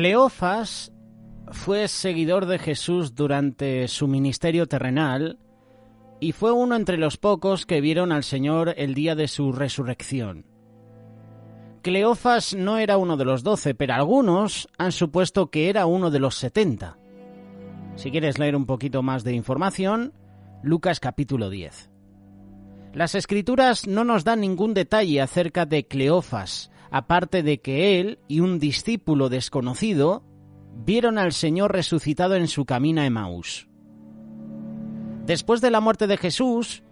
Cleofas fue seguidor de Jesús durante su ministerio terrenal y fue uno entre los pocos que vieron al Señor el día de su resurrección. Cleofas no era uno de los 12, pero algunos han supuesto que era uno de los 70. Si quieres leer un poquito más de información, Lucas capítulo 10. Las Escrituras no nos dan ningún detalle acerca de Cleofas, aparte de que él y un discípulo desconocido vieron al Señor resucitado en su camino a Emaús. Después de la muerte de Jesús,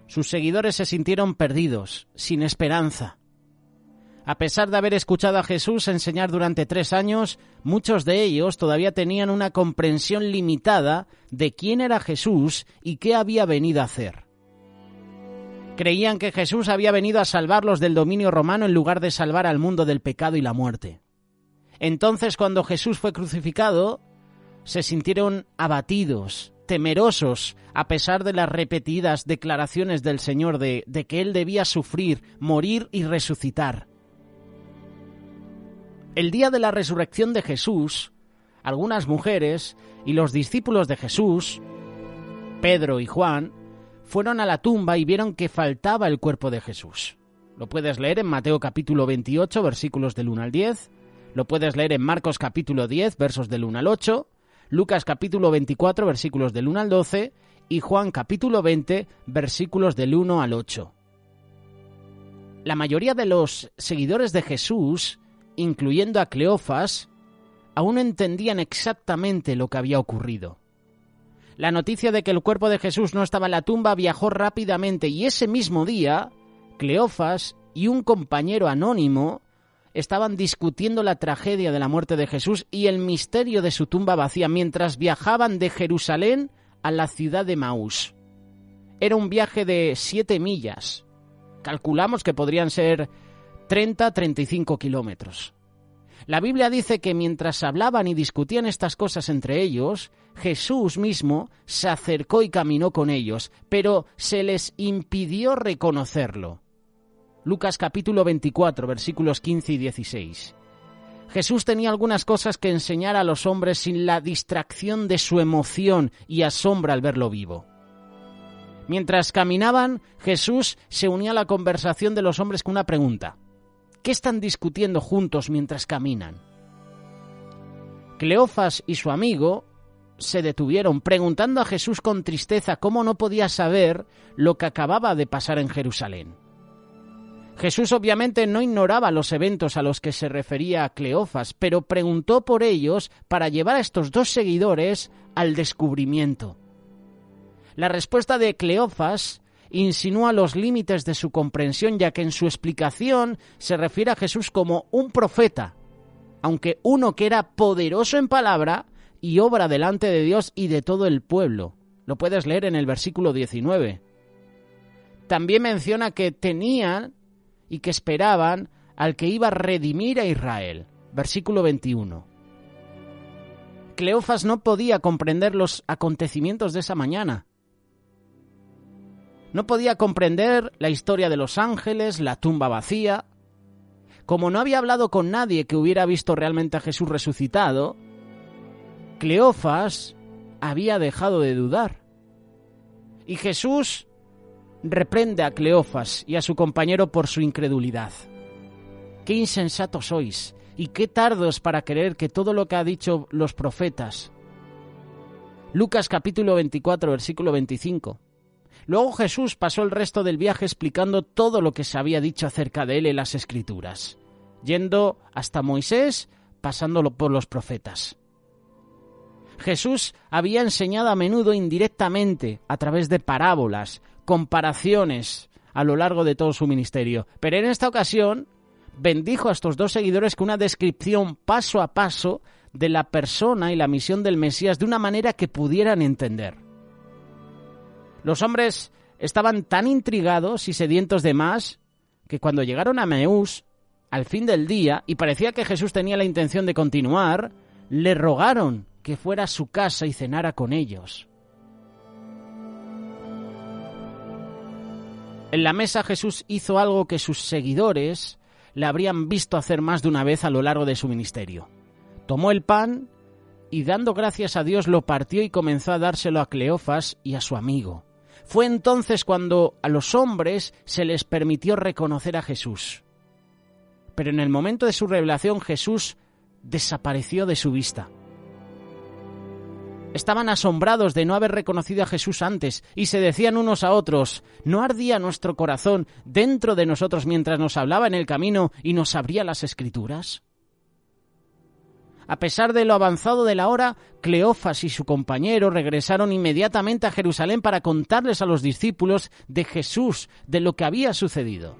sus seguidores se sintieron perdidos, sin esperanza. A pesar de haber escuchado a Jesús enseñar durante 3 años, muchos de ellos todavía tenían una comprensión limitada de quién era Jesús y qué había venido a hacer. Creían que Jesús había venido a salvarlos del dominio romano en lugar de salvar al mundo del pecado y la muerte. Entonces, cuando Jesús fue crucificado, se sintieron abatidos, temerosos, a pesar de las repetidas declaraciones del Señor de que Él debía sufrir, morir y resucitar. El día de la resurrección de Jesús, algunas mujeres y los discípulos de Jesús, Pedro y Juan, fueron a la tumba y vieron que faltaba el cuerpo de Jesús. Lo puedes leer en Mateo capítulo 28, versículos del 1 al 10, lo puedes leer en Marcos capítulo 10, versos del 1 al 8, Lucas capítulo 24, versículos del 1 al 12, y Juan capítulo 20, versículos del 1 al 8. La mayoría de los seguidores de Jesús, incluyendo a Cleofas, aún no entendían exactamente lo que había ocurrido. La noticia de que el cuerpo de Jesús no estaba en la tumba viajó rápidamente y ese mismo día, Cleofas y un compañero anónimo estaban discutiendo la tragedia de la muerte de Jesús y el misterio de su tumba vacía mientras viajaban de Jerusalén a la ciudad de Emaús. Era un viaje de 7 millas. Calculamos que podrían ser 30-35 kilómetros. La Biblia dice que mientras hablaban y discutían estas cosas entre ellos, Jesús mismo se acercó y caminó con ellos, pero se les impidió reconocerlo. Lucas capítulo 24, versículos 15 y 16. Jesús tenía algunas cosas que enseñar a los hombres sin la distracción de su emoción y asombro al verlo vivo. Mientras caminaban, Jesús se unía a la conversación de los hombres con una pregunta. ¿Qué están discutiendo juntos mientras caminan? Cleofas y su amigo se detuvieron preguntando a Jesús con tristeza cómo no podía saber lo que acababa de pasar en Jerusalén. Jesús obviamente no ignoraba los eventos a los que se refería a Cleofas, pero preguntó por ellos para llevar a estos 2 seguidores al descubrimiento. La respuesta de Cleofas insinúa los límites de su comprensión, ya que en su explicación se refiere a Jesús como un profeta, aunque uno que era poderoso en palabra y obra delante de Dios y de todo el pueblo. Lo puedes leer en el versículo 19. También menciona que tenían y que esperaban al que iba a redimir a Israel. Versículo 21. Cleofas no podía comprender los acontecimientos de esa mañana. No podía comprender la historia de los ángeles, la tumba vacía. Como no había hablado con nadie que hubiera visto realmente a Jesús resucitado, Cleofas había dejado de dudar. Y Jesús reprende a Cleofas y a su compañero por su incredulidad. ¡Qué insensatos sois! Y qué tardos para creer que todo lo que ha dicho los profetas. Lucas capítulo 24, versículo 25. Luego Jesús pasó el resto del viaje explicando todo lo que se había dicho acerca de él en las Escrituras, yendo hasta Moisés, pasándolo por los profetas. Jesús había enseñado a menudo indirectamente, a través de parábolas, comparaciones, a lo largo de todo su ministerio. Pero en esta ocasión bendijo a estos 2 seguidores con una descripción paso a paso de la persona y la misión del Mesías de una manera que pudieran entender. Los hombres estaban tan intrigados y sedientos de más que cuando llegaron a Emaús, al fin del día, y parecía que Jesús tenía la intención de continuar, le rogaron que fuera a su casa y cenara con ellos. En la mesa Jesús hizo algo que sus seguidores le habrían visto hacer más de una vez a lo largo de su ministerio. Tomó el pan y dando gracias a Dios lo partió y comenzó a dárselo a Cleofas y a su amigo. Fue entonces cuando a los hombres se les permitió reconocer a Jesús. Pero en el momento de su revelación Jesús desapareció de su vista. Estaban asombrados de no haber reconocido a Jesús antes y se decían unos a otros: ¿no ardía nuestro corazón dentro de nosotros mientras nos hablaba en el camino y nos abría las Escrituras? A pesar de lo avanzado de la hora, Cleofas y su compañero regresaron inmediatamente a Jerusalén para contarles a los discípulos de Jesús, de lo que había sucedido.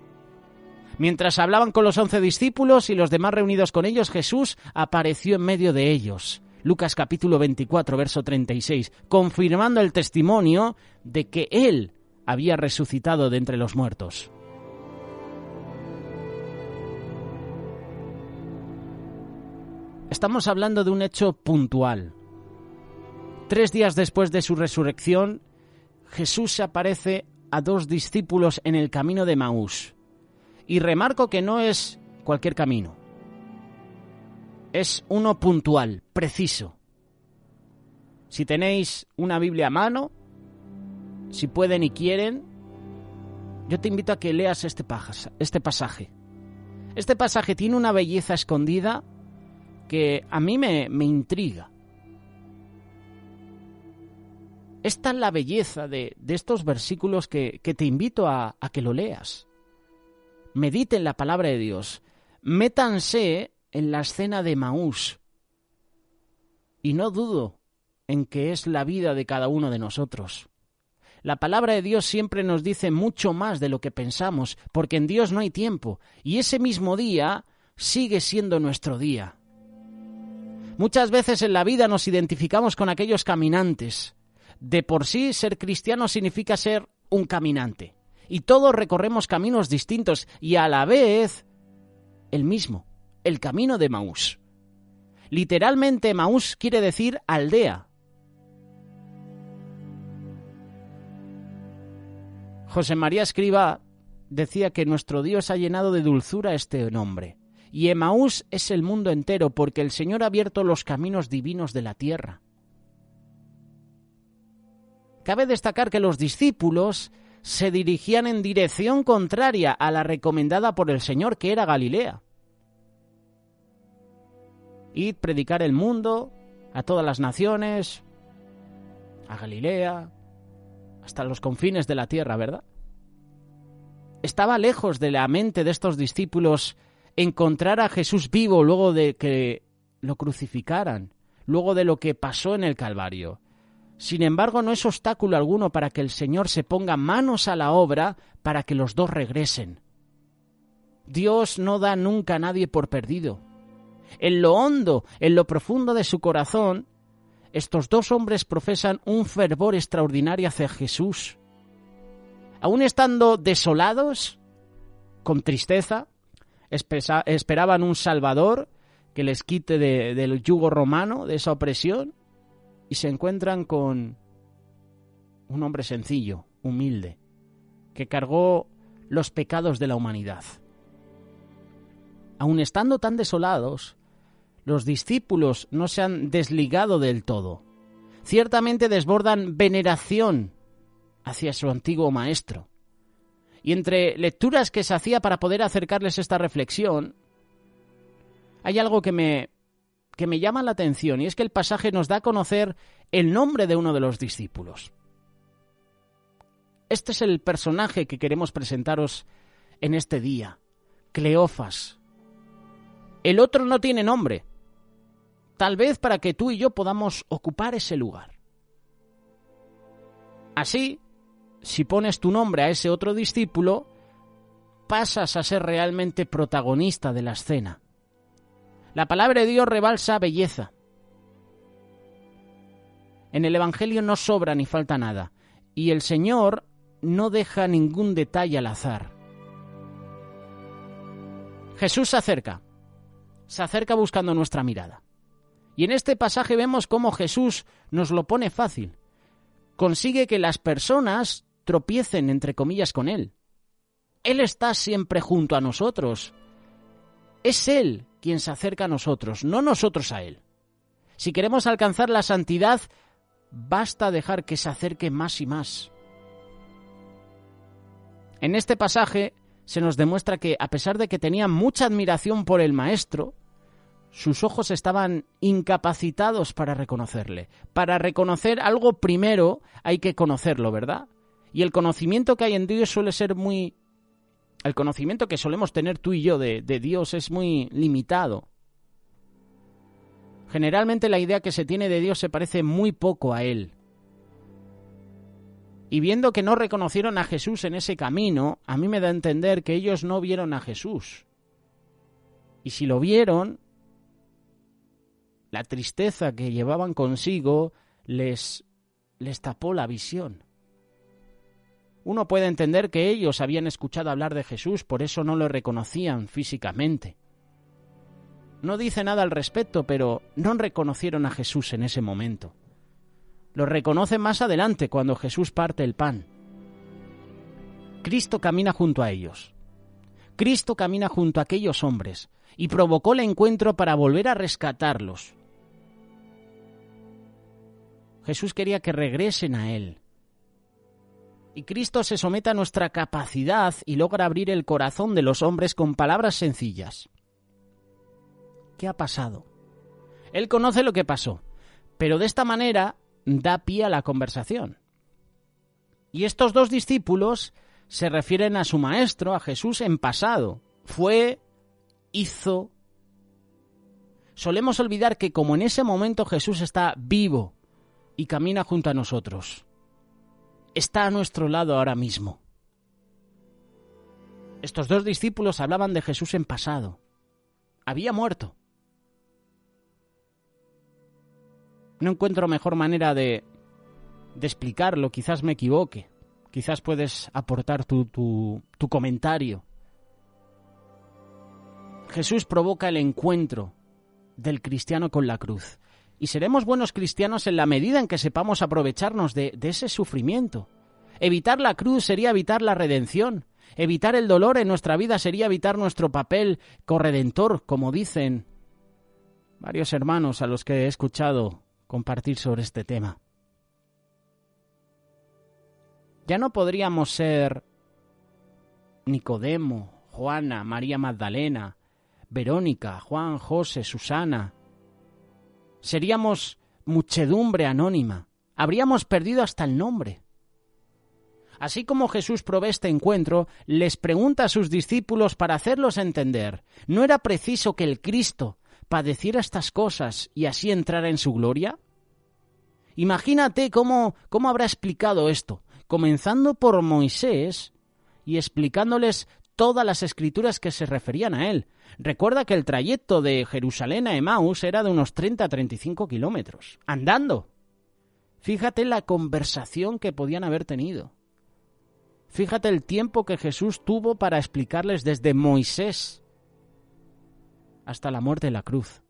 Mientras hablaban con los 11 discípulos y los demás reunidos con ellos, Jesús apareció en medio de ellos. Lucas capítulo 24, verso 36, confirmando el testimonio de que Él había resucitado de entre los muertos. Estamos hablando de un hecho puntual. 3 días después de su resurrección, Jesús se aparece a 2 discípulos en el camino de Emaús. Y remarco que no es cualquier camino. Es uno puntual, preciso. Si tenéis una Biblia a mano, si pueden y quieren, yo te invito a que leas este pasaje. Este pasaje tiene una belleza escondida que a mí me intriga. Esta es la belleza de estos versículos que te invito a que lo leas. Mediten la palabra de Dios. Métanse en la escena de Emaús. Y no dudo en que es la vida de cada uno de nosotros. La palabra de Dios siempre nos dice mucho más de lo que pensamos, porque en Dios no hay tiempo, y ese mismo día sigue siendo nuestro día. Muchas veces en la vida nos identificamos con aquellos caminantes. De por sí, ser cristiano significa ser un caminante. Y todos recorremos caminos distintos y a la vez el mismo, el camino de Emaús. Literalmente Emaús quiere decir aldea. José María Escrivá decía que nuestro Dios ha llenado de dulzura este nombre. Y Emaús es el mundo entero porque el Señor ha abierto los caminos divinos de la tierra. Cabe destacar que los discípulos se dirigían en dirección contraria a la recomendada por el Señor, que era Galilea. Id, predicar el mundo a todas las naciones, a Galilea, hasta los confines de la tierra, ¿verdad? Estaba lejos de la mente de estos discípulos encontrar a Jesús vivo luego de que lo crucificaran, luego de lo que pasó en el Calvario. Sin embargo, no es obstáculo alguno para que el Señor se ponga manos a la obra para que los 2 regresen. Dios no da nunca a nadie por perdido. En lo hondo, en lo profundo de su corazón, estos 2 hombres profesan un fervor extraordinario hacia Jesús. Aún estando desolados, con tristeza, esperaban un Salvador que les quite del yugo romano, de esa opresión, y se encuentran con un hombre sencillo, humilde, que cargó los pecados de la humanidad. Aun estando tan desolados, los discípulos no se han desligado del todo. Ciertamente desbordan veneración hacia su antiguo maestro. Y entre lecturas que se hacía para poder acercarles esta reflexión, hay algo que me llama la atención, y es que el pasaje nos da a conocer el nombre de uno de los discípulos. Este es el personaje que queremos presentaros en este día, Cleofas. El otro no tiene nombre, tal vez para que tú y yo podamos ocupar ese lugar. Así, si pones tu nombre a ese otro discípulo, pasas a ser realmente protagonista de la escena. La palabra de Dios rebalsa belleza. En el Evangelio no sobra ni falta nada, y el Señor no deja ningún detalle al azar. Jesús se acerca buscando nuestra mirada. Y en este pasaje vemos cómo Jesús nos lo pone fácil. Consigue que las personas tropiecen, entre comillas, con Él. Él está siempre junto a nosotros. Es Él quien se acerca a nosotros, no nosotros a Él. Si queremos alcanzar la santidad, basta dejar que se acerque más y más. En este pasaje se nos demuestra que, a pesar de que tenía mucha admiración por el Maestro, sus ojos estaban incapacitados para reconocerle. Para reconocer algo primero hay que conocerlo, ¿verdad? Y el conocimiento que hay en Dios suele ser muy... El conocimiento que solemos tener tú y yo de Dios es muy limitado. Generalmente la idea que se tiene de Dios se parece muy poco a Él. Y viendo que no reconocieron a Jesús en ese camino, a mí me da a entender que ellos no vieron a Jesús. Y si lo vieron, la tristeza que llevaban consigo les tapó la visión. Uno puede entender que ellos habían escuchado hablar de Jesús, por eso no lo reconocían físicamente. No dice nada al respecto, pero no reconocieron a Jesús en ese momento. Lo reconocen más adelante, cuando Jesús parte el pan. Cristo camina junto a ellos. Cristo camina junto a aquellos hombres y provocó el encuentro para volver a rescatarlos. Jesús quería que regresen a Él. Y Cristo se somete a nuestra capacidad y logra abrir el corazón de los hombres con palabras sencillas. ¿Qué ha pasado? Él conoce lo que pasó, pero de esta manera da pie a la conversación. Y estos dos discípulos se refieren a su Maestro, a Jesús, en pasado. Fue, hizo. Solemos olvidar que como en ese momento Jesús está vivo y camina junto a nosotros, está a nuestro lado ahora mismo. Estos dos discípulos hablaban de Jesús en pasado. Había muerto. No encuentro mejor manera de explicarlo, quizás me equivoque. Quizás puedes aportar tu comentario. Jesús provoca el encuentro del cristiano con la cruz. Y seremos buenos cristianos en la medida en que sepamos aprovecharnos de ese sufrimiento. Evitar la cruz sería evitar la redención. Evitar el dolor en nuestra vida sería evitar nuestro papel corredentor, como dicen varios hermanos a los que he escuchado compartir sobre este tema. Ya no podríamos ser Nicodemo, Juana, María Magdalena, Verónica, Juan, José, Susana. Seríamos muchedumbre anónima. Habríamos perdido hasta el nombre. Así como Jesús provee este encuentro, les pregunta a sus discípulos para hacerlos entender: ¿no era preciso que el Cristo padeciera estas cosas y así entrara en su gloria? Imagínate cómo habrá explicado esto, comenzando por Moisés y explicándoles todas las escrituras que se referían a él. Recuerda que el trayecto de Jerusalén a Emaús era de unos 30 a 35 kilómetros, andando. Fíjate la conversación que podían haber tenido. Fíjate el tiempo que Jesús tuvo para explicarles desde Moisés hasta la muerte en la cruz.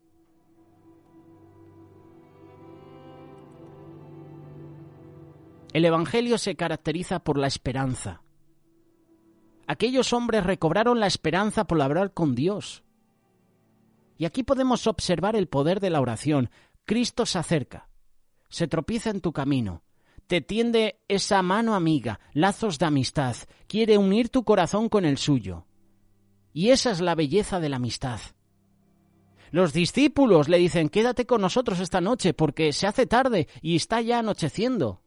El Evangelio se caracteriza por la esperanza. Aquellos hombres recobraron la esperanza por hablar con Dios. Y aquí podemos observar el poder de la oración. Cristo se acerca, se tropieza en tu camino, te tiende esa mano amiga, lazos de amistad, quiere unir tu corazón con el suyo. Y esa es la belleza de la amistad. Los discípulos le dicen: quédate con nosotros esta noche porque se hace tarde y está ya anocheciendo.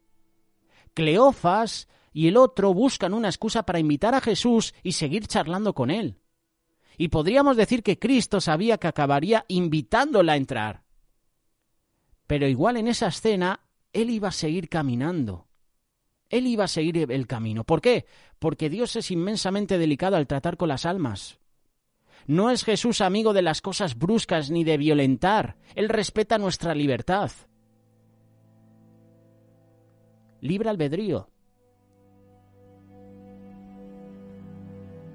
Cleofas y el otro buscan una excusa para invitar a Jesús y seguir charlando con él. Y podríamos decir que Cristo sabía que acabaría invitándola a entrar. Pero igual en esa escena, Él iba a seguir caminando. Él iba a seguir el camino. ¿Por qué? Porque Dios es inmensamente delicado al tratar con las almas. No es Jesús amigo de las cosas bruscas ni de violentar. Él respeta nuestra libertad. Libre albedrío.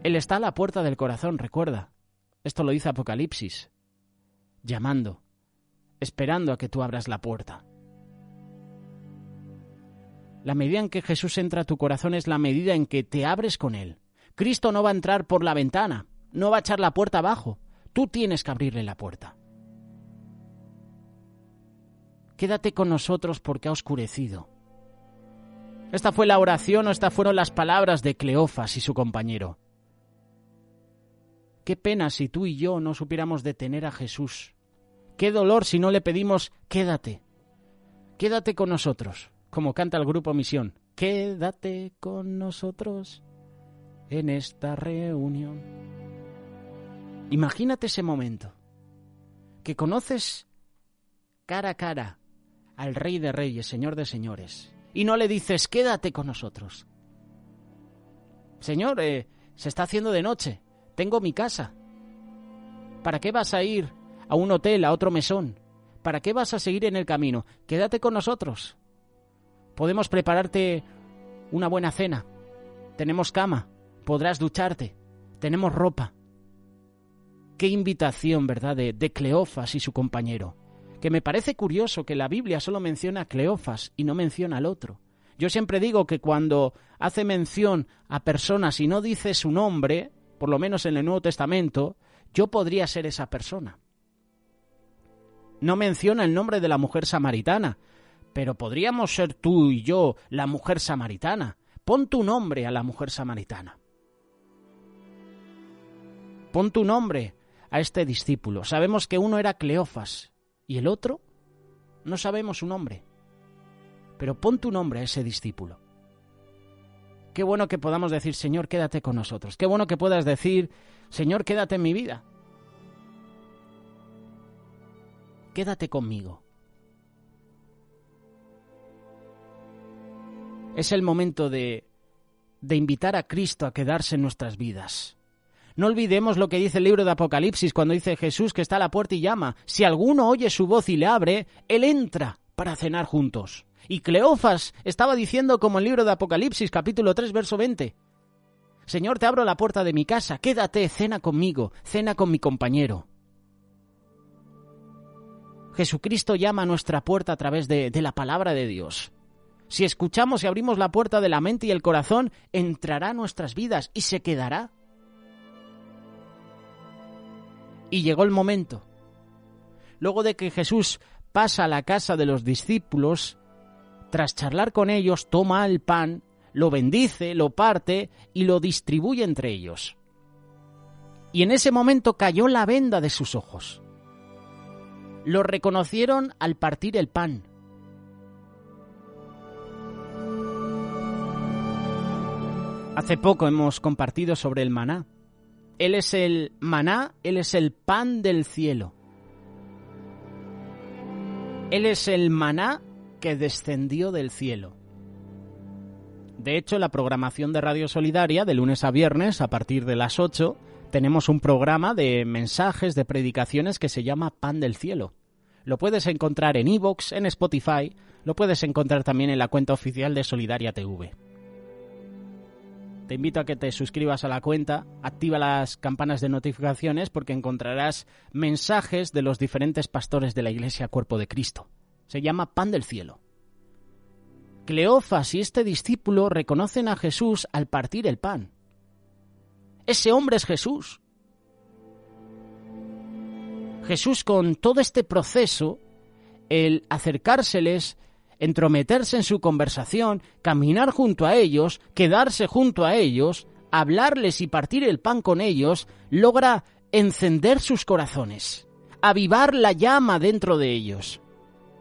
Él está a la puerta del corazón, recuerda. Esto lo dice Apocalipsis. Llamando, esperando a que tú abras la puerta. La medida en que Jesús entra a tu corazón es la medida en que te abres con Él. Cristo no va a entrar por la ventana, no va a echar la puerta abajo. Tú tienes que abrirle la puerta. Quédate con nosotros porque ha oscurecido. Esta fue la oración o estas fueron las palabras de Cleofas y su compañero. Qué pena si tú y yo no supiéramos detener a Jesús. Qué dolor si no le pedimos, quédate con nosotros, como canta el grupo Misión. Quédate con nosotros en esta reunión. Imagínate ese momento, que conoces cara a cara al Rey de Reyes, Señor de Señores, y no le dices, quédate con nosotros. Señor, se está haciendo de noche, tengo mi casa. ¿Para qué vas a ir a un hotel, a otro mesón? ¿Para qué vas a seguir en el camino? Quédate con nosotros. Podemos prepararte una buena cena. Tenemos cama, podrás ducharte, tenemos ropa. Qué invitación, ¿verdad?, de Cleofas y su compañero. Que me parece curioso que la Biblia solo menciona a Cleofas y no menciona al otro. Yo siempre digo que cuando hace mención a personas y no dice su nombre, por lo menos en el Nuevo Testamento, yo podría ser esa persona. No menciona el nombre de la mujer samaritana, pero podríamos ser tú y yo la mujer samaritana. Pon tu nombre a la mujer samaritana. Pon tu nombre a este discípulo. Sabemos que uno era Cleofas y el otro no sabemos su nombre. Pero pon tu nombre a ese discípulo. Qué bueno que podamos decir, Señor, quédate con nosotros. Qué bueno que puedas decir, Señor, quédate en mi vida. Quédate conmigo. Es el momento de invitar a Cristo a quedarse en nuestras vidas. No olvidemos lo que dice el libro de Apocalipsis cuando dice Jesús que está a la puerta y llama. Si alguno oye su voz y le abre, Él entra para cenar juntos. Y Cleofas estaba diciendo como el libro de Apocalipsis, capítulo 3, verso 20. Señor, te abro la puerta de mi casa, quédate, cena conmigo, cena con mi compañero. Jesucristo llama a nuestra puerta a través de la palabra de Dios. Si escuchamos y abrimos la puerta de la mente y el corazón, entrará a nuestras vidas y se quedará. Y llegó el momento. Luego de que Jesús pasa a la casa de los discípulos, tras charlar con ellos, toma el pan, lo bendice, lo parte y lo distribuye entre ellos. Y en ese momento cayó la venda de sus ojos. Lo reconocieron al partir el pan. Hace poco hemos compartido sobre el maná. Él es el maná, Él es el pan del cielo. Él es el maná que descendió del cielo. De hecho, en la programación de Radio Solidaria, de lunes a viernes, a partir de las 8, tenemos un programa de mensajes, de predicaciones que se llama Pan del Cielo. Lo puedes encontrar en iVoox, en Spotify, lo puedes encontrar también en la cuenta oficial de Solidaria TV. Te invito a que te suscribas a la cuenta, activa las campanas de notificaciones porque encontrarás mensajes de los diferentes pastores de la Iglesia Cuerpo de Cristo. Se llama Pan del Cielo. Cleofas y este discípulo reconocen a Jesús al partir el pan. Ese hombre es Jesús. Jesús, con todo este proceso, el acercárseles, entrometerse en su conversación, caminar junto a ellos, quedarse junto a ellos, hablarles y partir el pan con ellos, logra encender sus corazones, avivar la llama dentro de ellos.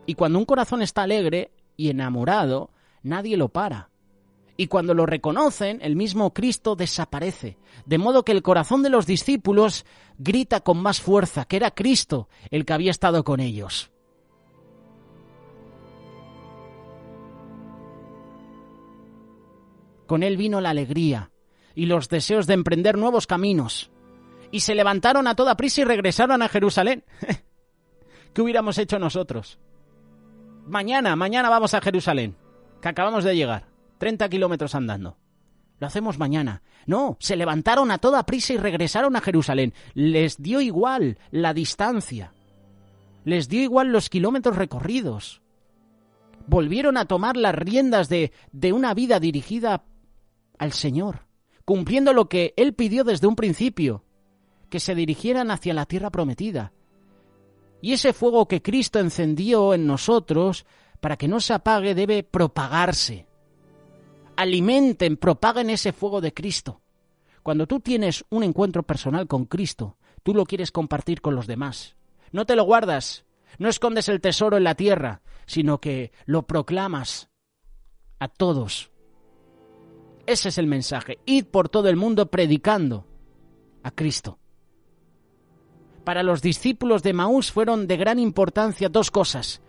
Y cuando un corazón está alegre y enamorado, nadie lo para. Y cuando lo reconocen, el mismo Cristo desaparece, de modo que el corazón de los discípulos grita con más fuerza que era Cristo el que había estado con ellos. Con él vino la alegría y los deseos de emprender nuevos caminos. Y se levantaron a toda prisa y regresaron a Jerusalén. ¿Qué hubiéramos hecho nosotros? Mañana vamos a Jerusalén, que acabamos de llegar, 30 kilómetros andando. Lo hacemos mañana. No, se levantaron a toda prisa y regresaron a Jerusalén. Les dio igual la distancia. Les dio igual los kilómetros recorridos. Volvieron a tomar las riendas de una vida dirigida al Señor, cumpliendo lo que Él pidió desde un principio. que se dirigieran hacia la tierra prometida. Y ese fuego que Cristo encendió en nosotros, para que no se apague, debe propagarse. Alimenten, propaguen ese fuego de Cristo. Cuando tú tienes un encuentro personal con Cristo, tú lo quieres compartir con los demás. No te lo guardas, no escondes el tesoro en la tierra, sino que lo proclamas a todos. Ese es el mensaje. Id por todo el mundo predicando a Cristo. Para los discípulos de Emaús fueron de gran importancia dos cosas: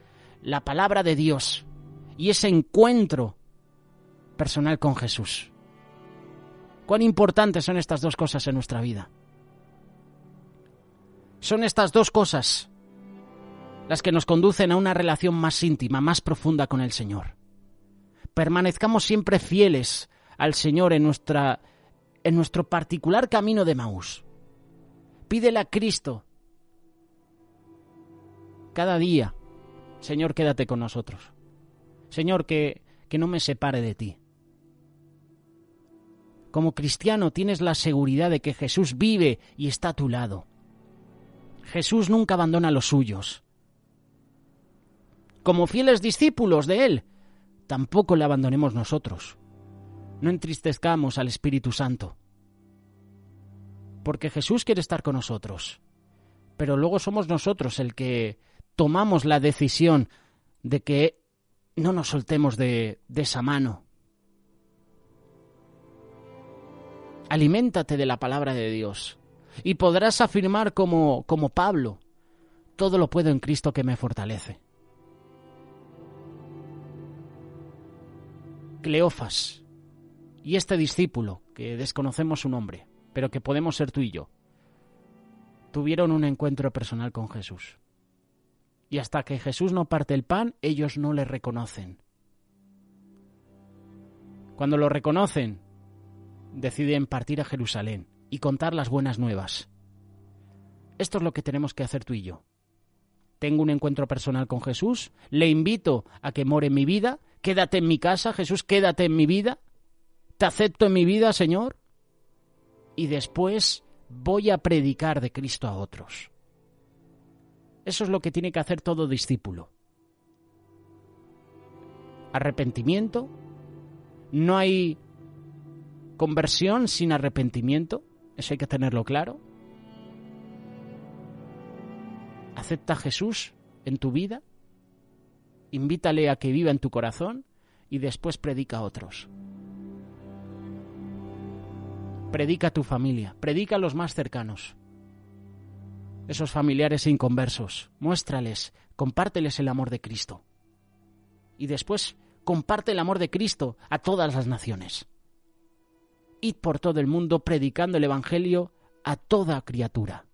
la palabra de Dios y ese encuentro personal con Jesús. ¿Cuán importantes son estas dos cosas en nuestra vida? Son estas dos cosas las que nos conducen a una relación más íntima, más profunda con el Señor. Permanezcamos siempre fieles al Señor en nuestro particular camino de Emaús. Pídele a Cristo cada día: Señor, quédate con nosotros. Señor, que no me separe de ti. Como cristiano tienes la seguridad de que Jesús vive y está a tu lado. Jesús nunca abandona a los suyos. Como fieles discípulos de Él, tampoco le abandonemos nosotros. No entristezcamos al Espíritu Santo. Porque Jesús quiere estar con nosotros. Pero luego somos nosotros el que tomamos la decisión de que no nos soltemos de esa mano. Aliméntate de la palabra de Dios y podrás afirmar como Pablo: todo lo puedo en Cristo que me fortalece. Cleofas y este discípulo, que desconocemos su nombre, pero que podemos ser tú y yo, tuvieron un encuentro personal con Jesús. Y hasta que Jesús no parte el pan, ellos no le reconocen. Cuando lo reconocen, deciden partir a Jerusalén y contar las buenas nuevas. Esto es lo que tenemos que hacer tú y yo. Tengo un encuentro personal con Jesús, le invito a que more en mi vida. Quédate en mi casa, Jesús, quédate en mi vida. Te acepto en mi vida, Señor. Y después voy a predicar de Cristo a otros. Eso es lo que tiene que hacer todo discípulo. Arrepentimiento. No hay conversión sin arrepentimiento. Eso hay que tenerlo claro. Acepta a Jesús en tu vida. Invítale a que viva en tu corazón y después predica a otros. Predica a tu familia, predica a los más cercanos. Esos familiares inconversos, muéstrales, compárteles el amor de Cristo. Y después comparte el amor de Cristo a todas las naciones. Id por todo el mundo predicando el Evangelio a toda criatura.